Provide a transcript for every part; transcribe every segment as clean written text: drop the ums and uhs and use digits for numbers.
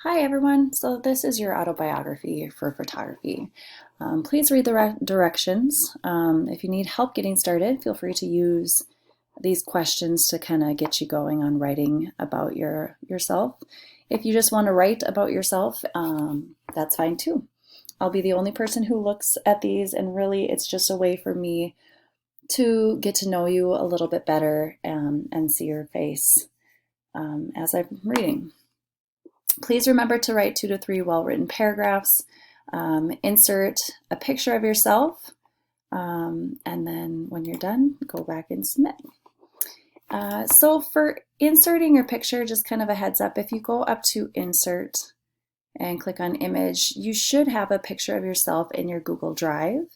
Hi everyone, so this is your autobiography for photography. Please read the directions. If you need help getting started, feel free to use these questions to kind of get you going on writing about yourself. If you just want to write about yourself, that's fine too. I'll be the only person who looks at these, and really it's just a way for me to get to know you a little bit better and see your face as I'm reading. Please remember to write 2 to 3 well-written paragraphs. Insert a picture of yourself, and then when you're done, go back and submit. So for inserting your picture, just kind of a heads up, if you go up to Insert and click on Image, you should have a picture of yourself in your Google Drive.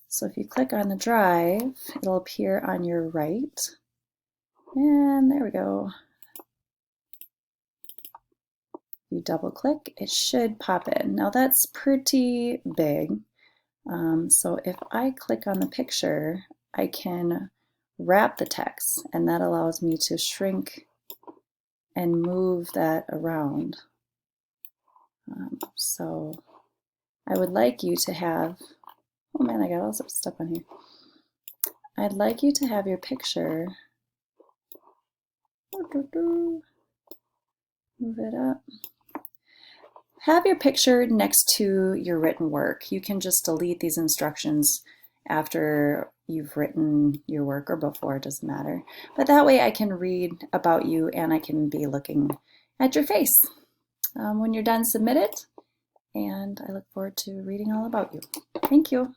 So if you click on the drive, it'll appear on your right. And there we go. You double click, it should pop in. Now that's pretty big. So if I click on the picture, I can wrap the text, and that allows me to shrink and move that around. So I would like you to have, oh man, I got all sorts of stuff on here. I'd like you to have your picture, move it up. Have your picture next to your written work. You can just delete these instructions after you've written your work or before, it doesn't matter. But that way I can read about you and I can be looking at your face. When you're done, submit it, and I look forward to reading all about you. Thank you.